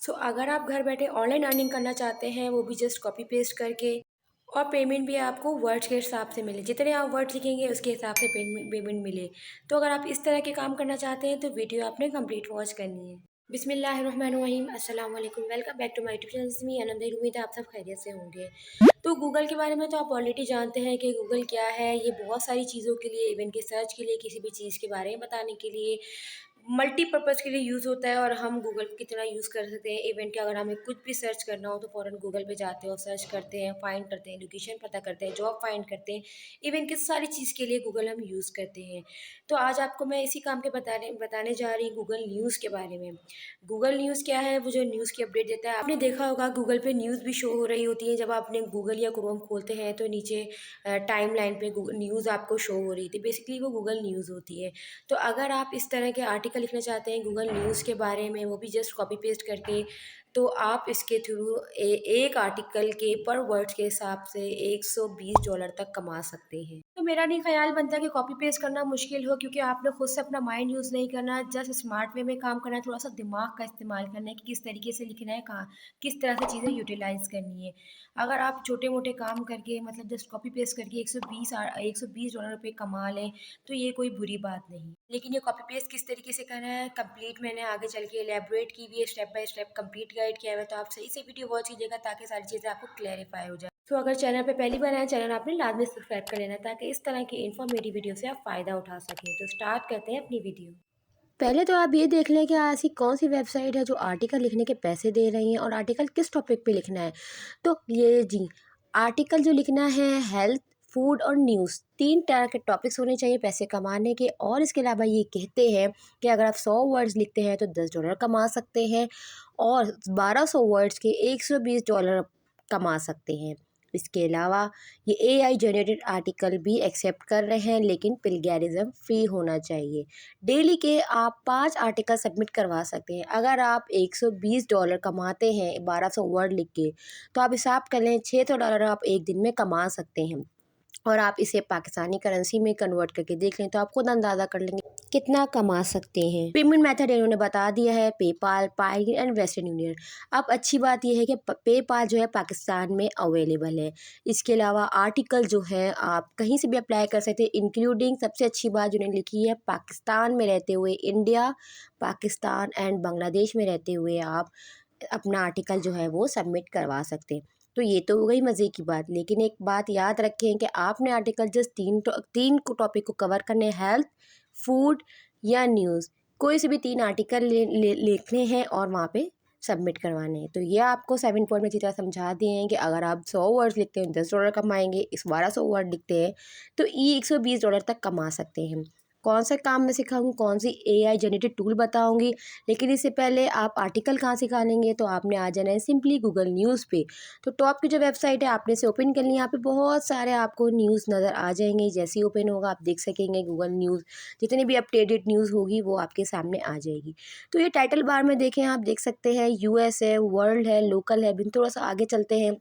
अगर आप घर बैठे ऑनलाइन अर्निंग करना चाहते हैं, वो भी जस्ट कॉपी पेस्ट करके, और पेमेंट भी आपको वर्ड्स के हिसाब से मिले, जितने आप वर्ड्स लिखेंगे उसके हिसाब से पेमेंट मिले। तो अगर आप इस तरह के काम करना चाहते हैं तो वीडियो आपने कंप्लीट वॉच करनी है। बिस्मिल्लाहिर्रहमानिर्रहीम, अस्सलाम वालेकुम, welcome back to my YouTube channel. मी आनंद, उम्मीद है आप सब खैरियत से होंगे। तो गूगल के बारे में तो आप ऑलरेडी जानते हैं कि गूगल क्या है। ये बहुत सारी चीज़ों के लिए, इवन के सर्च के लिए, किसी भी चीज़ के बारे में बताने के लिए, मल्टीपर्पज़ के लिए यूज़ होता है। और हम गूगल को कितना यूज़ कर सकते हैं, इवन कि अगर हमें कुछ भी सर्च करना हो तो फ़ौरन गूगल पे जाते हैं और सर्च करते हैं, फाइंड करते हैं, लोकेशन पता करते हैं, जॉब फाइंड करते हैं। इवन कि सारी चीज़ के लिए गूगल हम यूज़ करते हैं। तो आज आपको मैं इसी काम के बताने जा रही हूँ गूगल न्यूज़ के बारे में। गूगल न्यूज़ क्या है? वो जो न्यूज़ की अपडेट देता है। आपने देखा होगा गूगल पे न्यूज़ भी शो हो रही होती है। जब आपने गूगल या क्रोम खोलते हैं तो नीचे टाइम लाइन पे गूगल न्यूज़ आपको शो हो रही थी। बेसिकली वो गूगल न्यूज़ होती है। तो अगर आप इस तरह के आर्टिकल लिखना चाहते हैं गूगल न्यूज़ के बारे में, वो भी जस्ट कॉपी पेस्ट करके, तो आप इसके थ्रू एक आर्टिकल के पर वर्ड्स के हिसाब से $120 तक कमा सकते हैं। तो मेरा नहीं ख्याल बनता कि कॉपी पेस्ट करना मुश्किल हो, क्योंकि आपने खुद से अपना माइंड यूज़ नहीं करना, जस्ट स्मार्ट वे में काम करना है, थोड़ा सा दिमाग का इस्तेमाल करना है कि किस तरीके से लिखना है, कहाँ किस तरह से चीज़ें यूटिलाइज़ करनी है। अगर आप छोटे मोटे काम करके, मतलब जस्ट कॉपी पेस्ट करके 120 डॉलर रुपये कमा लें, तो ये कोई बुरी बात नहीं। लेकिन ये कॉपी पेस्ट किस तरीके से करना है, कंप्लीट मैंने आगे चल के एलैबोरेट की हुई है, step by step complete guide किया हुआ है। तो आप सही से वीडियो वॉच कीजिएगा ताकि सारी चीज़ें आपको क्लैरिफाई हो जाए। तो अगर चैनल पे पहली बार आए, चैनल आपने लाजमी सब्सक्राइब कर लेना ताकि इस तरह की इन्फॉर्मेटिव वीडियो से आप फ़ायदा उठा सकें। तो स्टार्ट करते हैं अपनी वीडियो। पहले तो आप ये देख लें कि ऐसी कौन सी वेबसाइट है जो आर्टिकल लिखने के पैसे दे रही हैं और आर्टिकल किस टॉपिक पे लिखना है। तो ये जी, आर्टिकल जो लिखना है हेल्थ, फूड और न्यूज़, 3 तरह के टॉपिक्स होने चाहिए पैसे कमाने के। और इसके अलावा ये कहते हैं कि अगर आप 100 वर्ड्स लिखते हैं तो $10 कमा सकते हैं, और 1200 वर्ड्स के $120 कमा सकते हैं। इसके अलावा ये एआई जनरेटेड आर्टिकल भी एक्सेप्ट कर रहे हैं, लेकिन प्लेगैरिज्म फ्री होना चाहिए। डेली के आप 5 आर्टिकल सबमिट करवा सकते हैं। अगर आप $120 कमाते हैं 1200 वर्ड लिख के, तो आप हिसाब कर लें $600 आप एक दिन में कमा सकते हैं। और आप इसे पाकिस्तानी करेंसी में कन्वर्ट करके देख लें तो आप खुद अंदाज़ा कर लेंगे कितना कमा सकते हैं। पेमेंट मेथड इन्होंने बता दिया है, PayPal, pi and western union. अब अच्छी बात यह है कि पेपाल जो है पाकिस्तान में अवेलेबल है। इसके अलावा आर्टिकल जो है आप कहीं से भी अप्लाई कर सकते हैं, इंक्लूडिंग सबसे अच्छी बात जिन्होंने लिखी है, पाकिस्तान में रहते हुए, इंडिया, पाकिस्तान एंड बांग्लादेश में रहते हुए आप अपना आर्टिकल जो है वो सबमिट करवा सकते हैं। तो ये तो हो गई मज़े की बात, लेकिन एक बात याद रखें कि आपने आर्टिकल जस्ट तीन टॉपिक को कवर करने, हेल्थ, फूड या न्यूज़, कोई से भी 3 आर्टिकल लिखने हैं और वहाँ पे सबमिट करवाने हैं। तो ये आपको 7 पॉइंट में अच्छी तरह समझा दिए हैं कि अगर आप 100 वर्ड्स लिखते हैं $10 कमाएंगे, इस 1200 वर्ड लिखते हैं तो ये $120 तक कमा सकते हैं। कौन सा काम मैं सिखाऊंगी, कौन सी एआई जनरेटेड टूल बताऊंगी, लेकिन इससे पहले आप आर्टिकल कहाँ सिखानेंगे, तो आपने आ जाना है सिंपली गूगल न्यूज़ पे। तो टॉप की जो वेबसाइट है आपने से ओपन कर ली, यहाँ पे बहुत सारे आपको न्यूज़ नज़र आ जाएंगे। जैसे ही ओपन होगा आप देख सकेंगे गूगल न्यूज़, जितनी भी अपडेटेड न्यूज़ होगी वो आपके सामने आ जाएगी। तो ये टाइटल बार में देखें, आप देख सकते हैं यूएस है, वर्ल्ड है, लोकल है। बिन थोड़ा सा आगे चलते हैं,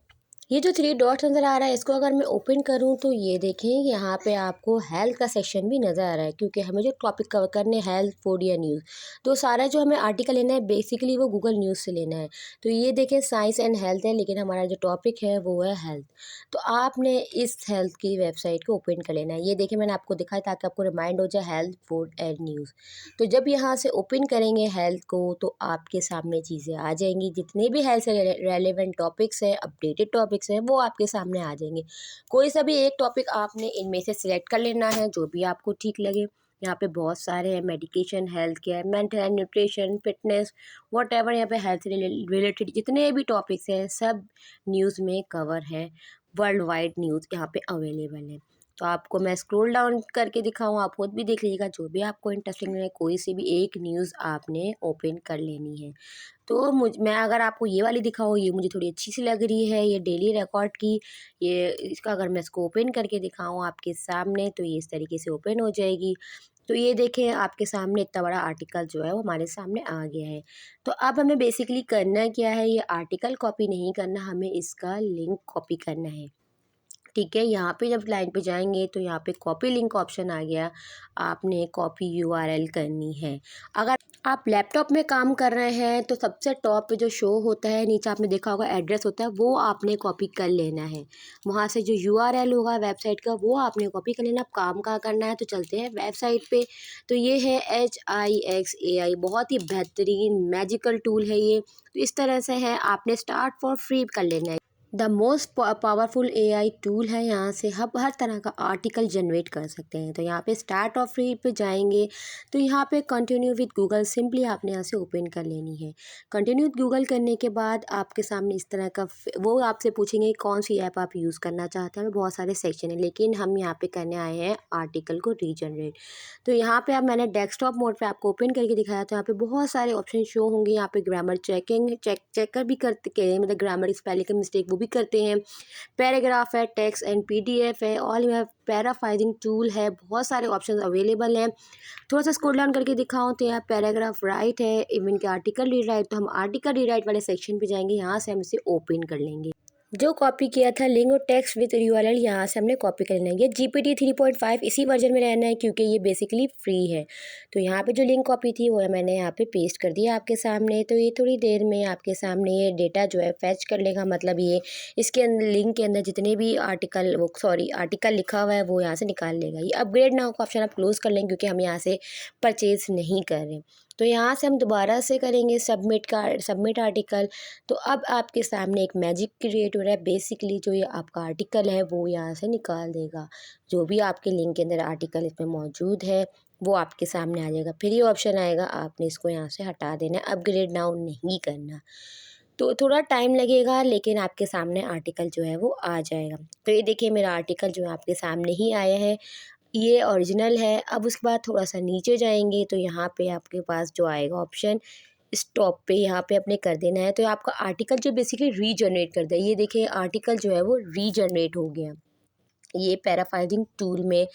ये जो 3 डॉट्स नज़र आ रहा है इसको अगर मैं ओपन करूं तो ये देखें यहाँ पे आपको हेल्थ का सेक्शन भी नज़र आ रहा है, क्योंकि हमें जो टॉपिक कवर करने हेल्थ, फूड या न्यूज़, तो सारा जो हमें आर्टिकल लेना है बेसिकली वो गूगल न्यूज़ से लेना है। तो ये देखें साइंस एंड हेल्थ है, लेकिन हमारा जो टॉपिक है वो है हेल्थ। तो आपने इस हेल्थ की वेबसाइट को ओपन कर लेना है। ये देखें मैंने आपको दिखाया ताकि आपको रिमाइंड हो जाए, हेल्थ, फूड एंड न्यूज़। तो जब यहाँ से ओपन करेंगे हेल्थ को तो आपके सामने चीज़ें आ जाएंगी, जितने भी हेल्थ से रेलेवेंट टॉपिक्स हैं, अपडेटेड टॉपिक्स हैं, वो आपके सामने आ जाएंगे। कोई सा भी एक टॉपिक आपने इनमें से सिलेक्ट कर लेना है जो भी आपको ठीक लगे। यहाँ पे बहुत सारे हैं, medication, health care, mental health, nutrition, fitness, what ever. यहाँ पे हेल्थ रिलेटेड जितने भी टॉपिक्स हैं सब न्यूज़ में कवर है। वर्ल्ड वाइड न्यूज़ यहाँ पे अवेलेबल है। तो आपको मैं स्क्रॉल डाउन करके दिखाऊँ, आप खुद भी देख लीजिएगा, जो भी आपको इंटरेस्टिंग है कोई सी भी एक न्यूज़ आपने ओपन कर लेनी है। तो मैं अगर आपको ये वाली दिखाऊँ, ये मुझे थोड़ी अच्छी सी लग रही है, ये डेली रिकॉर्ड की। ये इसका अगर मैं इसको ओपन करके दिखाऊँ आपके सामने तो ये इस तरीके से ओपन हो जाएगी। तो ये देखें आपके सामने इतना बड़ा आर्टिकल जो है वो हमारे सामने आ गया है। तो अब हमें बेसिकली करना क्या है, ये आर्टिकल कॉपी नहीं करना, हमें इसका लिंक कॉपी करना है। ठीक है, यहाँ पे जब लाइन पे जाएंगे तो यहाँ पे कॉपी लिंक ऑप्शन आ गया। आपने कॉपी यूआरएल करनी है। अगर आप लैपटॉप में काम कर रहे हैं तो सबसे टॉप पे जो शो होता है, नीचे आपने देखा होगा एड्रेस होता है, वो आपने कॉपी कर लेना है। वहाँ से जो यूआरएल होगा वेबसाइट का, वो आपने कॉपी कर लेना। आप काम कहाँ करना है, तो चलते हैं वेबसाइट पे। तो ये है HIXAI, बहुत ही बेहतरीन मैजिकल टूल है ये। तो इस तरह से है, आपने स्टार्ट फॉर फ्री कर लेना है। The most powerful AI tool है। यहाँ से हम हर तरह का आर्टिकल जनरेट कर सकते हैं। तो यहाँ पे स्टार्ट ऑफ रीड पे जाएंगे तो यहाँ पे कंटिन्यू विद गूगल सिंपली आपने यहाँ से ओपन कर लेनी है। कंटिन्यू विद गूगल करने के बाद आपके सामने इस तरह का वो आपसे पूछेंगे कौन सी ऐप आप यूज़ करना चाहते हैं। बहुत सारे सेक्शन है, लेकिन हम यहाँ पे करने आए हैं आर्टिकल को रीजनरेट। तो यहाँ पे अब मैंने डेस्कटॉप मोड पे आपको ओपन करके दिखाया। तो यहाँ पे बहुत सारे ऑप्शन शो होंगे। यहाँ पे ग्रामर चेकर भी करते हैं, मतलब ग्रामर स्पेलिंग का मिस्टेक वो भी करते हैं। पैराग्राफ है, टेक्स्ट एंड PDF है, ऑल में पैराफ्राइजिंग टूल है। बहुत सारे ऑप्शन अवेलेबल हैं। थोड़ा सा स्क्रॉल डाउन करके दिखाऊं तो यहाँ पैराग्राफ राइट है, इवन के आर्टिकल रीराइट। तो हम आर्टिकल रीराइट वाले सेक्शन पे जाएंगे, यहाँ से हम इसे ओपन कर लेंगे। जो कॉपी किया था लिंक और टेक्स्ट विद URL, यहाँ से हमने कॉपी कर लेना है। ये GPT 3.5 इसी वर्जन में रहना है, क्योंकि ये बेसिकली फ्री है। तो यहाँ पे जो लिंक कॉपी थी वो मैंने यहाँ पे पेस्ट कर दिया आपके सामने। तो ये थोड़ी देर में आपके सामने ये डेटा जो है फैच कर लेगा। मतलब ये इसके अंदर लिंक के अंदर जितने भी आर्टिकल लिखा हुआ है वो यहाँ से निकाल लेगा। ये अपग्रेड नाउ का ऑप्शन आप क्लोज़ कर लेंगे, क्योंकि हम यहाँ से परचेज़ नहीं कर रहे। तो यहाँ से हम दोबारा से करेंगे सबमिट आर्टिकल। तो अब आपके सामने एक मैजिक क्रिएट हो रहा है। बेसिकली जो ये आपका आर्टिकल है वो यहाँ से निकाल देगा। जो भी आपके लिंक के अंदर आर्टिकल इसमें मौजूद है वो आपके सामने आ जाएगा। फिर ये ऑप्शन आएगा, आपने इसको यहाँ से हटा देना है, अपग्रेड नाउ नहीं करना। तो थोड़ा टाइम लगेगा, लेकिन आपके सामने आर्टिकल जो है वो आ जाएगा। तो ये देखिए मेरा आर्टिकल जो है आपके सामने ही आया है। ये ओरिजिनल है। अब उसके बाद थोड़ा सा नीचे जाएंगे तो यहाँ पे आपके पास जो आएगा ऑप्शन स्टॉप पे, यहाँ पे अपने कर देना है। तो आपका आर्टिकल जो बेसिकली रीजनरेट कर दे। ये देखिए आर्टिकल जो है वो रीजनरेट हो गया। ये पैराफ्राइजिंग टूल में,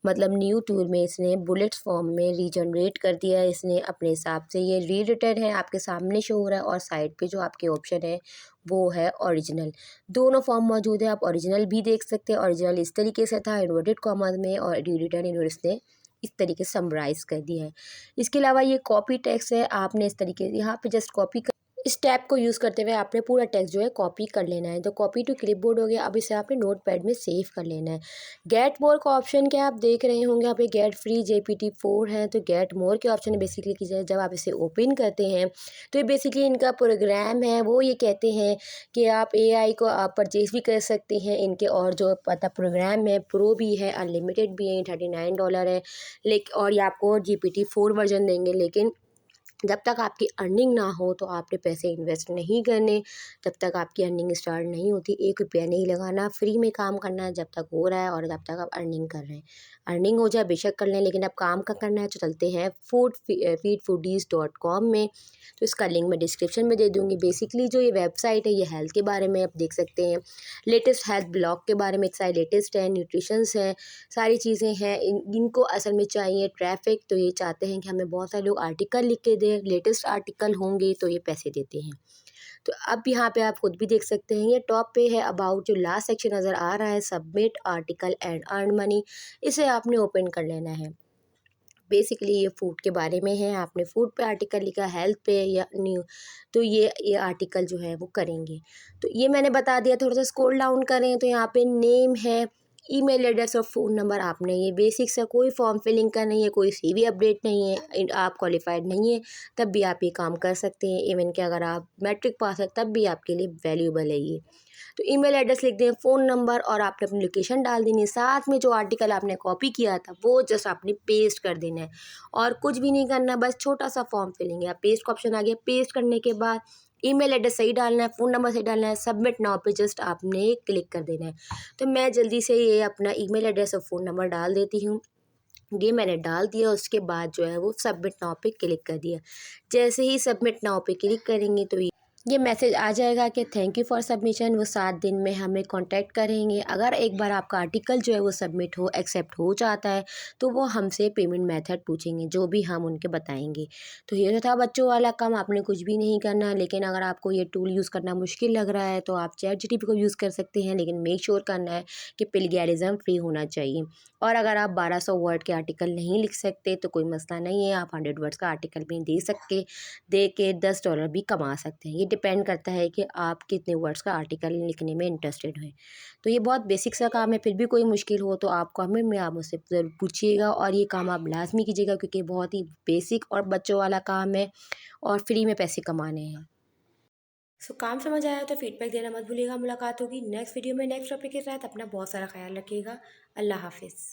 मतलब न्यू टूल में इसने बुलेट्स फॉर्म में रीजनरेट कर दिया है इसने अपने हिसाब से। ये री रिटर्न है, आपके सामने शो हो रहा है, और साइड पे जो आपके ऑप्शन है वो है ओरिजिनल। दोनों फॉर्म मौजूद है। आप ओरिजिनल भी देख सकते हैं। ओरिजिनल इस तरीके से था इन्वर्टेड कॉमर्स में, और री रिटर्न इन्होंने इस तरीके से समराइज़ कर दिया है। इसके अलावा ये कॉपी टेक्स्ट है। आपने इस तरीके से यहाँ पे जस्ट कॉपी इस टैब को यूज़ करते हुए आपने पूरा टेक्स्ट जो है कॉपी कर लेना है। तो कॉपी टू क्लिपबोर्ड हो गया। अब इसे आपने नोटपैड में सेव कर लेना है। गेट मोर का ऑप्शन क्या आप देख रहे होंगे, यहाँ पे गेट फ्री GPT-4 है। तो गेट मोर के ऑप्शन बेसिकली की जाए, जब आप इसे ओपन करते हैं तो ये बेसिकली इनका प्रोग्राम है। वो ये कहते हैं कि आप AI को आप परचेज भी कर सकते हैं इनके, और जो पता प्रोग्राम है प्रो भी है, अनलिमिटेड भी है, $39 है। लेकिन और ये आपको GPT-4 वर्जन देंगे। लेकिन जब तक आपकी अर्निंग ना हो तो आपने पैसे इन्वेस्ट नहीं करने। जब तक आपकी अर्निंग स्टार्ट नहीं होती, 1 रुपया नहीं लगाना, फ्री में काम करना है जब तक हो रहा है और जब तक आप अर्निंग कर रहे हैं। अर्निंग हो जाए बेशक कर लें, लेकिन अब काम का करना है। तो चलते हैं feedfoodies.com में। तो इसका लिंक मैं डिस्क्रिप्शन में दे दूँगी। बेसिकली जो ये वेबसाइट है ये हेल्थ के बारे में आप देख सकते हैं। लेटेस्ट हेल्थ ब्लॉग के बारे में एक साइड लेटेस्ट है, न्यूट्रिशंस है, सारी चीज़ें हैं। इनको असल में चाहिए ट्रैफिक। तो ये चाहते हैं कि हमें बहुत सारे लोग आर्टिकल लिख के दें, लेटेस्ट आर्टिकल होंगे तो ये पैसे देते हैं। तो अब यहाँ पे आप खुद भी देख सकते हैं, ये टॉप पे है अबाउट, जो लास्ट सेक्शन नज़र आ रहा है submit article and earn money. इसे आपने ओपन कर लेना है। बेसिकली ये फूड के बारे में है। आपने फूड पे आर्टिकल लिखा, हेल्थ पे या न्यू, तो ये आर्टिकल जो है वो करेंगे। तो ये मैंने बता दिया। थोड़ा सा स्क्रॉल डाउन करें तो यहाँ पे नेम है, ईमेल एड्रेस और फ़ोन नंबर। आपने ये बेसिक सा, कोई फॉर्म फिलिंग का नहीं है, कोई CV अपडेट नहीं है, आप क्वालिफाइड नहीं है तब भी आप ये काम कर सकते हैं। इवन कि अगर आप मैट्रिक पास है तब भी आपके लिए वैल्यूएबल है ये। तो ईमेल एड्रेस लिख दें, फ़ोन नंबर, और आपने अपनी लोकेशन डाल देनी है। साथ में जो आर्टिकल आपने कॉपी किया था वो जस्ट आपने पेस्ट कर देना है, और कुछ भी नहीं करना, बस छोटा सा फॉर्म फिलिंग है। पेस्ट का ऑप्शन आ गया। पेस्ट करने के बाद ईमेल एड्रेस सही डालना है, फ़ोन नंबर सही डालना है, सबमिट नाउ पे जस्ट आपने क्लिक कर देना है। तो मैं जल्दी से ये अपना ईमेल एड्रेस और फ़ोन नंबर डाल देती हूँ। ये मैंने डाल दिया। उसके बाद जो है वो सबमिट नाउ पे क्लिक कर दिया। जैसे ही सबमिट नाउ पे क्लिक करेंगे तो ये मैसेज आ जाएगा कि थैंक यू फॉर सबमिशन। वो 7 दिन में हमें कांटेक्ट करेंगे। अगर एक बार आपका आर्टिकल जो है वो सबमिट हो एक्सेप्ट हो जाता है तो वो हमसे पेमेंट मेथड पूछेंगे, जो भी हम उनके बताएंगे। तो ये तो था बच्चों वाला काम, आपने कुछ भी नहीं करना। लेकिन अगर आपको ये टूल यूज़ करना मुश्किल लग रहा है तो आप चैट जीटीपी को यूज़ कर सकते हैं, लेकिन मेक श्योर करना है कि प्लेगैरिज्म फ्री होना चाहिए। और अगर आप 1200 वर्ड के आर्टिकल नहीं लिख सकते तो कोई मसला नहीं है, आप 100 वर्ड्स का आर्टिकल भी दे के $10 भी कमा सकते हैं। ये डिपेंड करता है कि आप कितने वर्ड्स का आर्टिकल लिखने में इंटरेस्टेड हैं। तो ये बहुत बेसिक सा काम है, फिर भी कोई मुश्किल हो तो आप कमेंट में आप मुझसे ज़रूर पूछिएगा, और ये काम आप लाज़मी कीजिएगा क्योंकि बहुत ही बेसिक और बच्चों वाला काम है और फ्री में पैसे कमाने हैं। सो काम समझ आया तो फीडबैक देना मत भूलिएगा। मुलाकात होगी नेक्स्ट वीडियो में नेक्स्ट टॉपिक के साथ। अपना बहुत सारा ख्याल रखिएगा। अल्लाह हाफिज़।